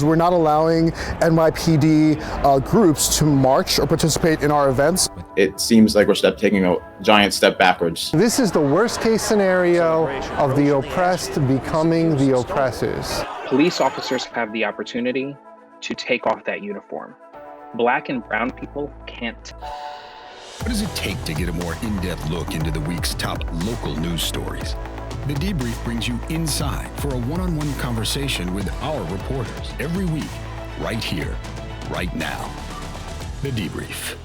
We're not allowing NYPD groups to march or participate in our events. It seems like we're taking a giant step backwards. This is the worst case scenario of the oppressed becoming the oppressors. Police officers have the opportunity to take off that uniform. Black and brown people can't. What does it take to get a more in-depth look into the week's top local news stories? The Debrief brings you inside for a one-on-one conversation with our reporters every week, right here, right now. The Debrief.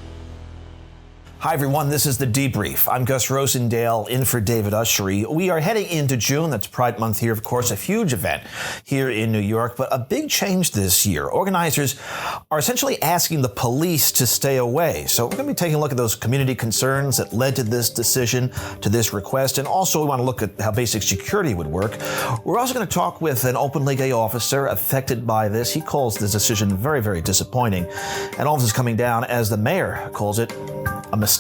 Hi, everyone. This is The Debrief. I'm Gus Rosendale, in for David Ushery. We are heading into June. That's Pride Month here, of course, a huge event here in New York, but a big change this year. Organizers are essentially asking the police to stay away. So we're going to be taking a look at those community concerns that led to this decision, to this request, and also we want to look at how basic security would work. We're also going to talk with an openly gay officer affected by this. He calls this decision very, very disappointing. And all this is coming down, as the mayor calls it, a mistake.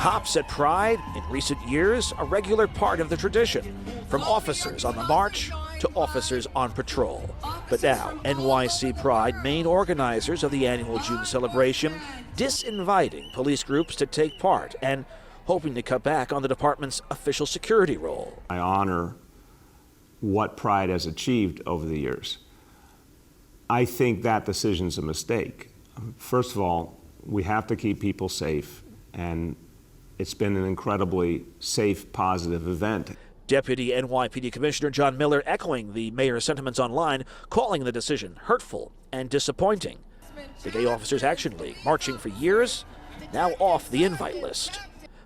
Cops at Pride, in recent years, a regular part of the tradition, from officers on the march to officers on patrol. But now, NYC PRIDE, main organizers of the annual June celebration, disinviting police groups to take part and hoping to cut back on the department's official security role. I honor what Pride has achieved over the years. I think that decision's a mistake. First of all, we have to keep people safe, and it's been an incredibly safe, positive event. Deputy NYPD Commissioner John Miller echoing the mayor's sentiments online, calling the decision hurtful and disappointing. The Gay Officers Action League, marching for years, now off the invite list.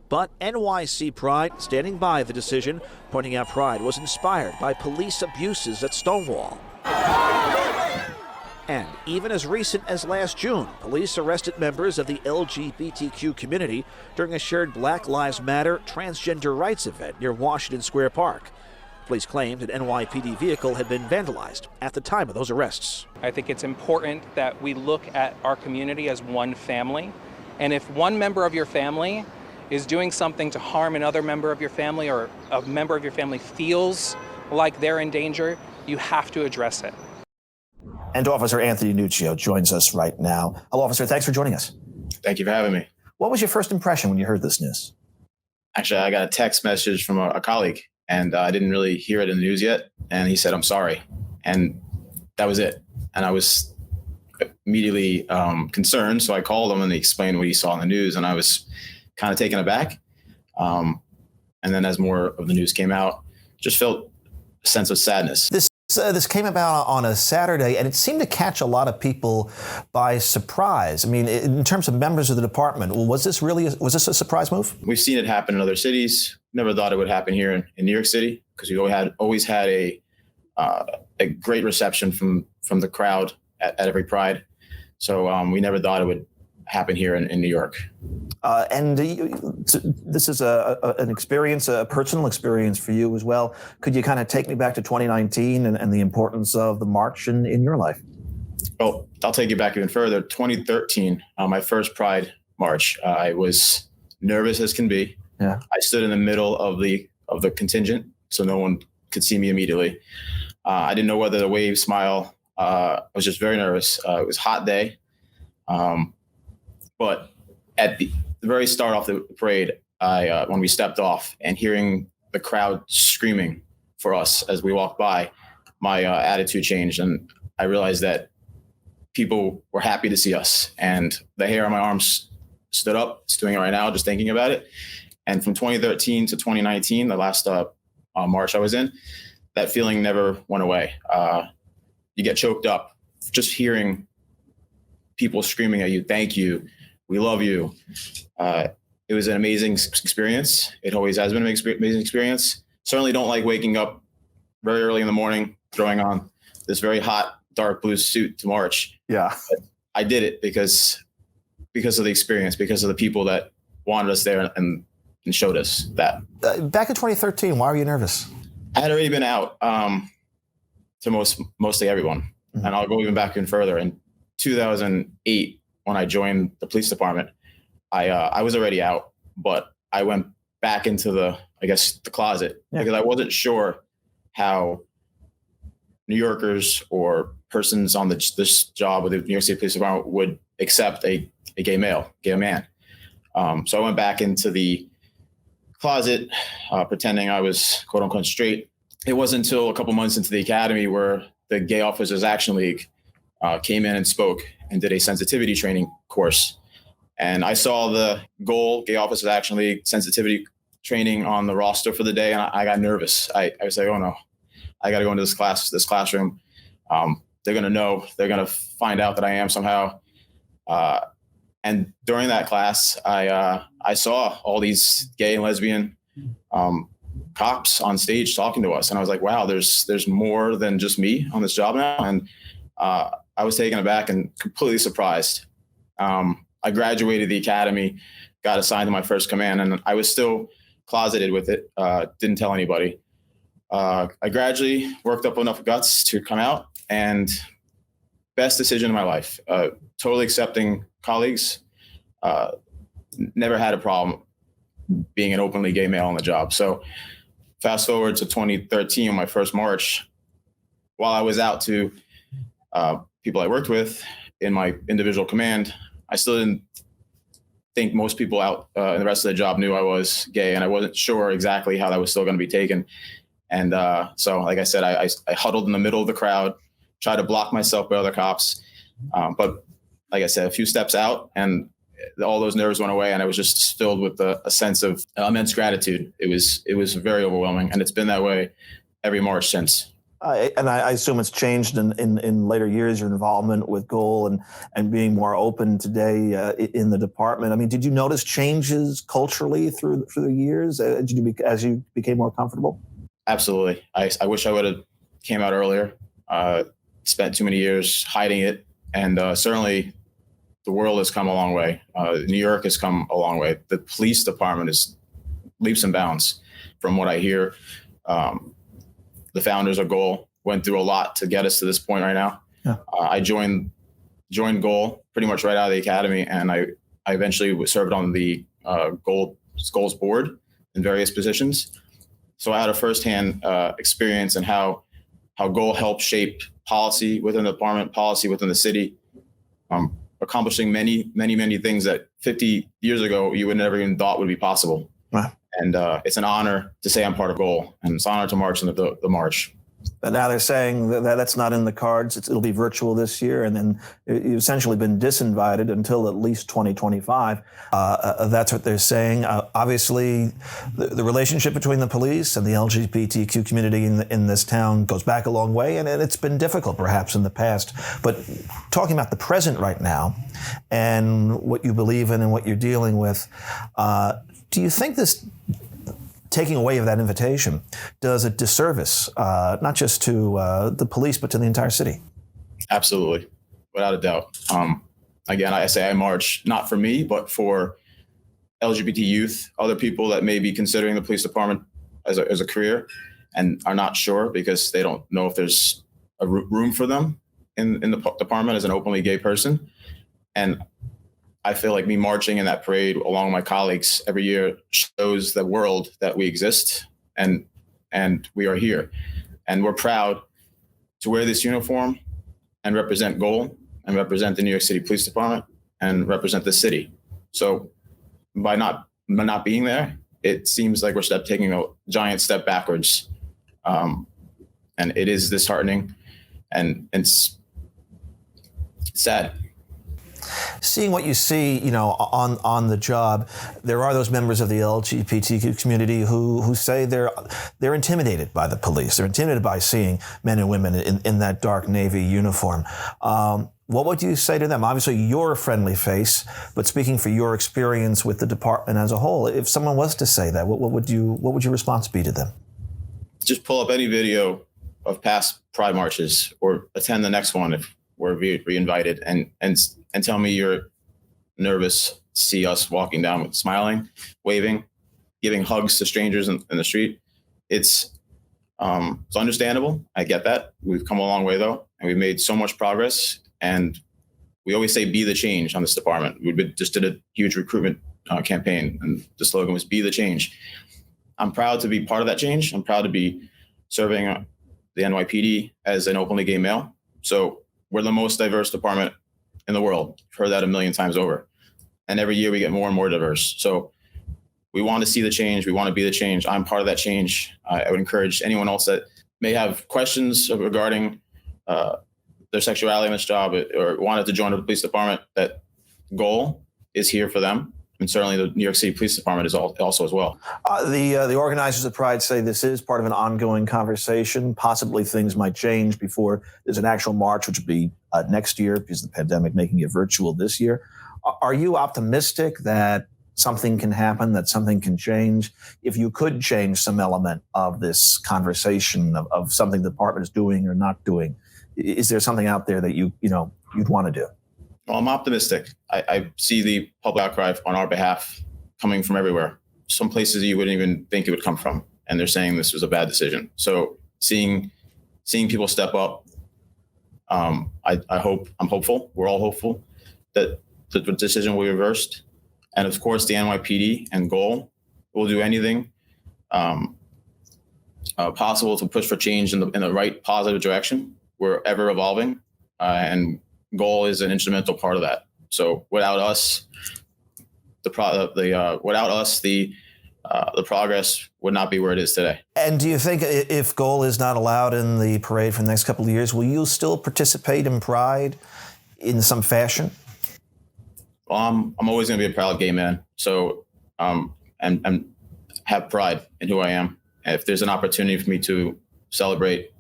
But NYC PRIDE standing by the decision, pointing out Pride was inspired by police abuses at Stonewall. And even as recent as last June, police arrested members of the LGBTQ community during a shared Black Lives Matter transgender rights event near Washington Square Park. Police claimed an NYPD vehicle had been vandalized at the time of those arrests. I think it's important that we look at our community as one family. And if one member of your family is doing something to harm another member of your family, or a member of your family feels like they're in danger, you have to address it. And Officer Anthony Nuccio joins us right now. Hello, officer. Thanks for joining us. Thank you for having me. What was your first impression when you heard this news? Actually, I got a text message from a colleague, and I didn't really hear it in the news yet. And he said, "I'm sorry." And that was it. And I was immediately concerned. So I called him and he explained what he saw in the news. And I was kind of taken aback. And then as more of the news came out, just felt a sense of sadness. This came about on a Saturday, and it seemed to catch a lot of people by surprise. I mean, in terms of members of the department, was this a surprise move? We've seen it happen in other cities. Never thought it would happen here in New York City, because we always had a great reception from the crowd at every Pride. So we never thought it would happen here in New York. This is an experience, a personal experience for you as well. Could you kind of take me back to 2019 and the importance of the march in your life? Well, I'll take you back even further. 2013, my first Pride march. I was nervous as can be. Yeah. I stood in the middle of the contingent, so no one could see me immediately. I didn't know whether to wave, smile. I was just very nervous. It was a hot day. But at the very start off the parade, when we stepped off and hearing the crowd screaming for us as we walked by, my attitude changed, and I realized that people were happy to see us, and the hair on my arms stood up. It's doing it right now, just thinking about it. And from 2013 to 2019, the last march I was in, that feeling never went away. You get choked up just hearing people screaming at you, "Thank you. We love you." It was an amazing experience. It always has been an amazing experience. Certainly don't like waking up very early in the morning, throwing on this very hot, dark blue suit to march. Yeah. But I did it because of the experience, because of the people that wanted us there and showed us that. Back in 2013, why were you nervous? I had already been out to mostly everyone. Mm-hmm. And I'll go even back in further. In 2008, when I joined the police department, I was already out, but I went back into the closet, because I wasn't sure how New Yorkers or persons on this job with the New York City Police Department would accept a gay man. So I went back into the closet, pretending I was quote unquote straight. It wasn't until a couple months into the academy where the Gay Officers Action League came in and spoke and did a sensitivity training course. And I saw the goal, Gay Officers Action League sensitivity training on the roster for the day, and I got nervous. I was like, oh no, I got to go into this classroom. They're going to know, they're going to find out that I am somehow. And during that class, I saw all these gay and lesbian cops on stage talking to us. And I was like, wow, there's more than just me on this job now. And I was taken aback and completely surprised. I graduated the academy, got assigned to my first command, and I was still closeted with it. Didn't tell anybody. I gradually worked up enough guts to come out, and best decision of my life. Totally accepting colleagues. Never had a problem being an openly gay male on the job. So fast forward to 2013, my first march, while I was out to people I worked with in my individual command, I still didn't think most people out in the rest of the job knew I was gay, and I wasn't sure exactly how that was still going to be taken. And so, like I said, I huddled in the middle of the crowd, tried to block myself by other cops. But like I said, a few steps out, and all those nerves went away, and I was just filled with a sense of immense gratitude. It was very overwhelming, and it's been that way every March since. And I assume it's changed in later years, your involvement with Goal and being more open today in the department. I mean, did you notice changes culturally through the years as you became more comfortable? Absolutely. I wish I would have came out earlier. Spent too many years hiding it, and certainly the world has come a long way. New York has come a long way. The police department is leaps and bounds from what I hear. The founders of Goal went through a lot to get us to this point right now. Yeah. I joined Goal pretty much right out of the academy, and I eventually served on the Goal's board in various positions. So I had a firsthand experience in how Goal helped shape policy within the department, policy within the city, accomplishing many, many, many things that 50 years ago you would never even thought would be possible. Wow. And it's an honor to say I'm part of Goal, and it's an honor to march in the march. But now they're saying that's not in the cards. It'll be virtual this year, and then you've essentially been disinvited until at least 2025. That's what they're saying. Obviously, the relationship between the police and the LGBTQ community in this town goes back a long way, and it's been difficult perhaps in the past. But talking about the present right now and what you believe in and what you're dealing with, do you think this taking away of that invitation does a disservice, not just to the police, but to the entire city? Absolutely, without a doubt. Again, I say I march not for me, but for LGBT youth, other people that may be considering the police department as a career and are not sure because they don't know if there's a room for them in the department as an openly gay person. And I feel like me marching in that parade along with my colleagues every year shows the world that we exist and we are here. And we're proud to wear this uniform and represent Goal and represent the New York City Police Department and represent the city. So by not being there, it seems like we're taking a giant step backwards. And it is disheartening and it's sad. Seeing what you see, on the job, there are those members of the LGBTQ community who say they're intimidated by the police. They're intimidated by seeing men and women in that dark navy uniform. What would you say to them? Obviously, you're a friendly face, but speaking for your experience with the department as a whole, if someone was to say that, what would your response be to them? Just pull up any video of past Pride marches or attend the next one if we're re-invited and tell me you're nervous to see us walking down, smiling, waving, giving hugs to strangers in the street. It's understandable. I get that. We've come a long way though, and we've made so much progress. And we always say, be the change on this department. We just did a huge recruitment campaign, and the slogan was be the change. I'm proud to be part of that change. I'm proud to be serving the NYPD as an openly gay male. So we're the most diverse department in the world. I've heard that a million times over. And every year we get more and more diverse. So we want to see the change. We want to be the change. I'm part of that change. I would encourage anyone else that may have questions regarding their sexuality in this job or wanted to join the police department, that goal is here for them. And certainly the New York City Police Department is also as well. The organizers of Pride say this is part of an ongoing conversation. Possibly things might change before there's an actual march, which would be next year because of the pandemic making it virtual this year. Are you optimistic that something can happen, that something can change? If you could change some element of this conversation of something the department is doing or not doing, is there something out there that you'd want to do? Well, I'm optimistic. I see the public outcry on our behalf coming from everywhere. Some places you wouldn't even think it would come from, and they're saying this was a bad decision. So seeing people step up, I'm hopeful. We're all hopeful that the decision will be reversed. And of course, the NYPD and GOAL will do anything possible to push for change in the right positive direction. We're ever evolving, and GOAL is an instrumental part of that. So without us, the progress would not be where it is today. And do you think if GOAL is not allowed in the parade for the next couple of years, will you still participate in Pride in some fashion? Well, I'm always going to be a proud gay man. So and have pride in who I am. And if there's an opportunity for me to celebrate,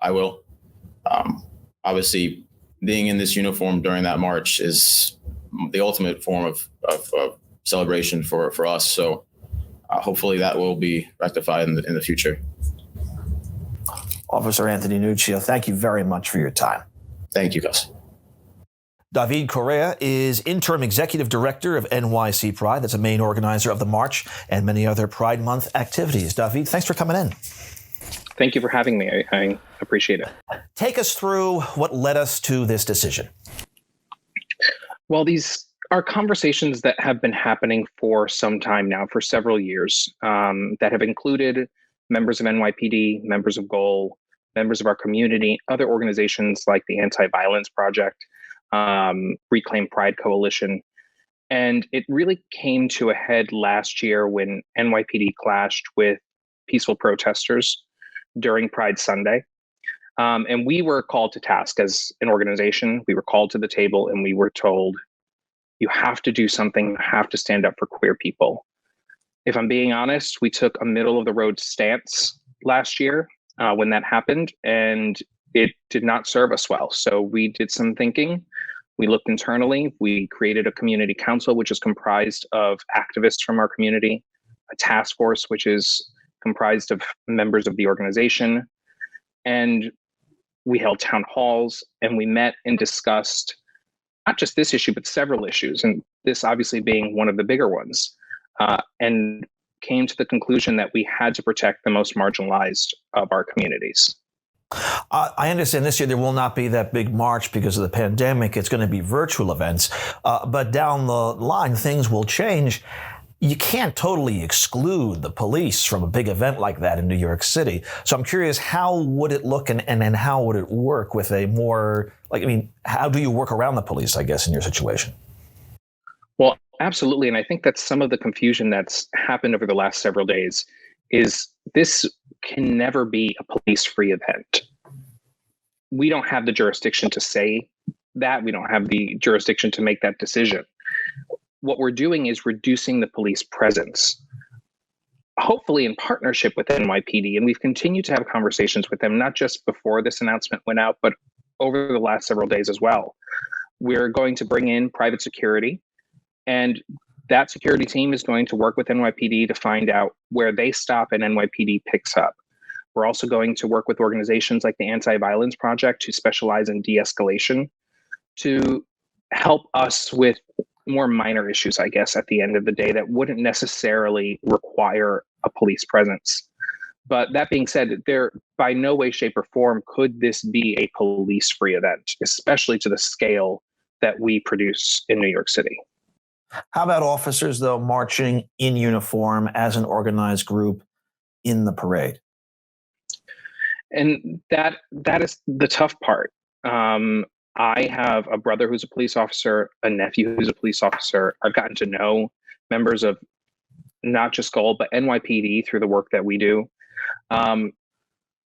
I will. Obviously, being in this uniform during that march is the ultimate form of celebration for us. So hopefully that will be rectified in the future. Officer Anthony Nuccio, thank you very much for your time. Thank you, Gus. David Correa is interim executive director of NYC PRIDE. That's a main organizer of the march and many other Pride Month activities. David, thanks for coming in. Thank you for having me. I appreciate it. Take us through what led us to this decision. Well, these are conversations that have been happening for some time now, for several years, that have included members of NYPD, members of GOAL, members of our community, other organizations like the Anti-Violence Project, Reclaim Pride Coalition. And it really came to a head last year when NYPD clashed with peaceful protesters during Pride Sunday. And we were called to task as an organization. We were called to the table and we were told, you have to do something, you have to stand up for queer people. If I'm being honest, we took a middle of the road stance last year when that happened, and it did not serve us well. So we did some thinking. We looked internally. We created a community council, which is comprised of activists from our community, a task force, which is comprised of members of the organization. And we held town halls and we met and discussed not just this issue, but several issues. And this obviously being one of the bigger ones, and came to the conclusion that we had to protect the most marginalized of our communities. I understand this year there will not be that big march because of the pandemic. It's going to be virtual events. But down the line, things will change. You can't totally exclude the police from a big event like that in New York City. So I'm curious, how would it look and how would it work with a more, how do you work around the police, I guess, in your situation? Well, absolutely. And I think that's some of the confusion that's happened over the last several days is this can never be a police-free event. We don't have the jurisdiction to say that. We don't have the jurisdiction to make that decision. What we're doing is reducing the police presence, hopefully in partnership with NYPD. And we've continued to have conversations with them, not just before this announcement went out, but over the last several days as well. We're going to bring in private security, and that security team is going to work with NYPD to find out where they stop and NYPD picks up. We're also going to work with organizations like the Anti-Violence Project, who specialize in de-escalation, to help us with more minor issues, I guess, at the end of the day that wouldn't necessarily require a police presence. But that being said, there by no way, shape, or form could this be a police-free event, especially to the scale that we produce in New York City. How about officers, though, marching in uniform as an organized group in the parade? And that is the tough part. I have a brother who's a police officer, a nephew who's a police officer. I've gotten to know members of not just Gold, but NYPD through the work that we do, and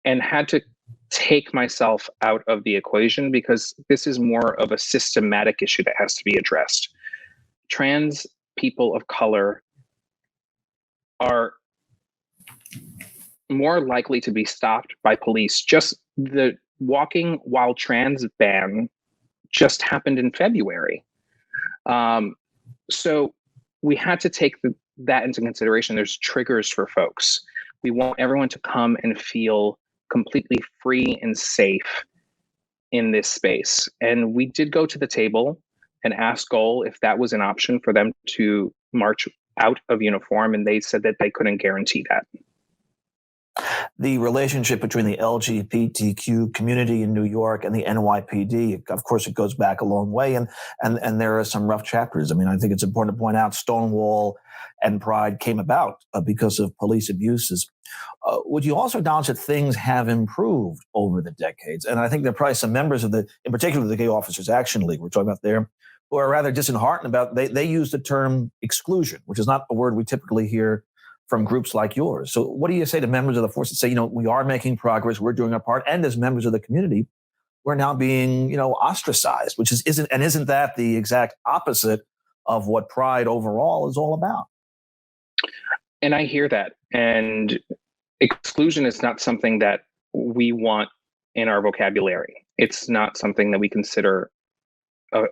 had to take myself out of the equation because this is more of a systematic issue that has to be addressed. Trans people of color are more likely to be stopped by police. Just the walking while trans ban just happened in February. So we had to take that into consideration. There's triggers for folks. We want everyone to come and feel completely free and safe in this space. And we did go to the table and ask Goal if that was an option for them to march out of uniform, and they said that they couldn't guarantee that. The relationship between the LGBTQ community in New York and the NYPD, of course, it goes back a long way, and there are some rough chapters. I mean, I think it's important to point out Stonewall and Pride came about because of police abuses. Would you also acknowledge that things have improved over the decades? And I think there are probably some members of in particular, the Gay Officers Action League, we're talking about there, who are rather disheartened about, they use the term exclusion, which is not a word we typically hear from groups like yours. So what do you say to members of the force that say, we are making progress, we're doing our part, and as members of the community, we're now being, ostracized, which isn't that the exact opposite of what Pride overall is all about? And I hear that. And exclusion is not something that we want in our vocabulary. It's not something that we consider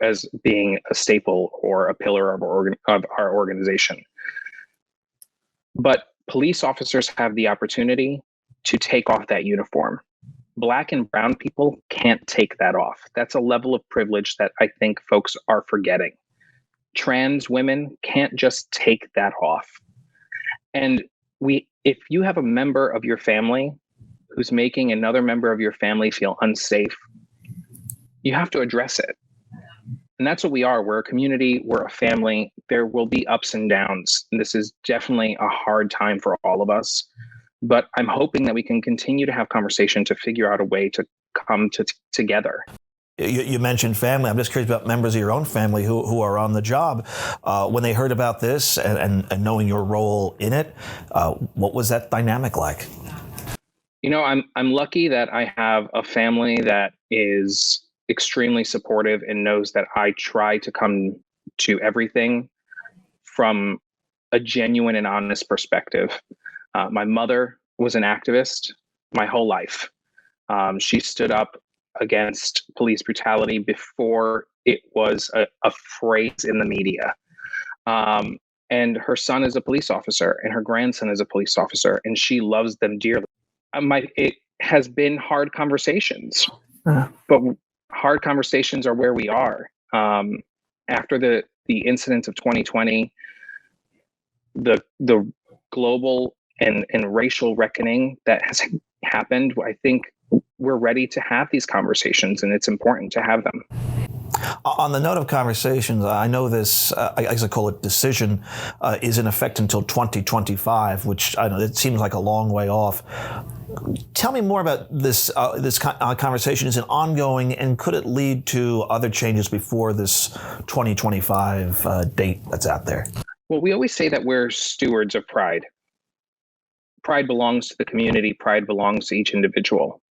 as being a staple or a pillar of our organization. But police officers have the opportunity to take off that uniform. Black and brown people can't take that off. That's a level of privilege that I think folks are forgetting. Trans women can't just take that off. And if you have a member of your family who's making another member of your family feel unsafe, you have to address it. And that's what we are. We're a community, we're a family. There will be ups and downs. And this is definitely a hard time for all of us. But I'm hoping that we can continue to have conversation to figure out a way to come together. You mentioned family. I'm just curious about members of your own family who are on the job. When they heard about this and knowing your role in it, what was that dynamic like? I'm lucky that I have a family that is extremely supportive and knows that I try to come to everything from a genuine and honest perspective. My mother was an activist my whole life. She stood up against police brutality before it was a phrase in the media. And her son is a police officer and her grandson is a police officer, and she loves them dearly. It has been hard conversations, but hard conversations are where we are. After the incidents of 2020, the global and racial reckoning that has happened, I think we're ready to have these conversations, and it's important to have them. On the note of conversations, I know this, I guess I call it decision, is in effect until 2025, which I know it seems like a long way off. Tell me more about this conversation. Is it ongoing, and could it lead to other changes before this 2025 date that's out there? Well, we always say that we're stewards of Pride. Pride belongs to the community. Pride belongs to each individual.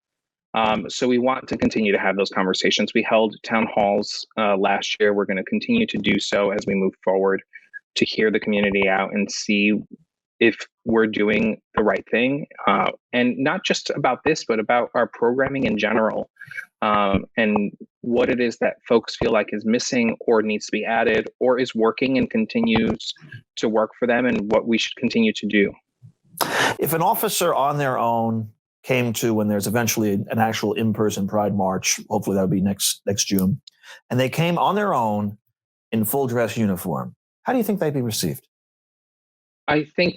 So we want to continue to have those conversations. We held town halls last year. We're going to continue to do so as we move forward to hear the community out and see if we're doing the right thing. And not just about this, but about our programming in general, and what it is that folks feel like is missing or needs to be added or is working and continues to work for them, and what we should continue to do. If an officer on their own came to, when there's eventually an actual in-person Pride March, hopefully that would be next June, and they came on their own in full dress uniform, how do you think they'd be received? I think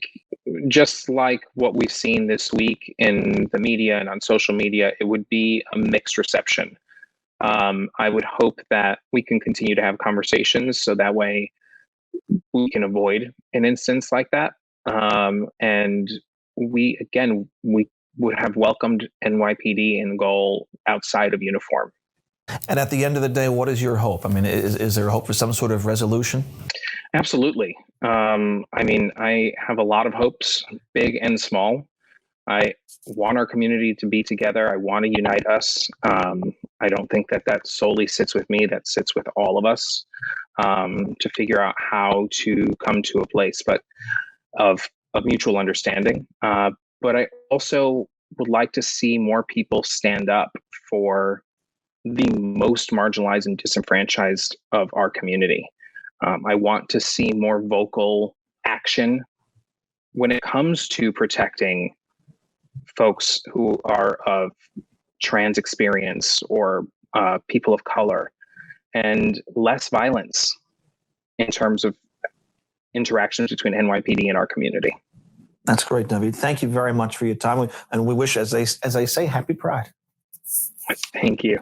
just like what we've seen this week in the media and on social media, it would be a mixed reception. I would hope that we can continue to have conversations so that way we can avoid an instance like that. And we would have welcomed NYPD and Goal outside of uniform. And at the end of the day, what is your hope? I mean, is there hope for some sort of resolution? Absolutely. I mean, I have a lot of hopes, big and small. I want our community to be together. I want to unite us. I don't think that solely sits with me. That sits with all of us to figure out how to come to a place, but of mutual understanding. But I also would like to see more people stand up for the most marginalized and disenfranchised of our community. I want to see more vocal action when it comes to protecting folks who are of trans experience or people of color, and less violence in terms of interactions between NYPD and our community. That's great, David. Thank you very much for your time, and we wish, as I say, happy Pride. Thank you.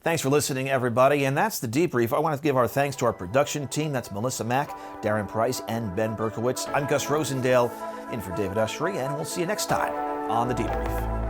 Thanks for listening, everybody. And that's the debrief. I want to give our thanks to our production team. That's Melissa Mack, Darren Price, and Ben Berkowitz. I'm Gus Rosendale, in for David Ushery, and we'll see you next time on the Debrief.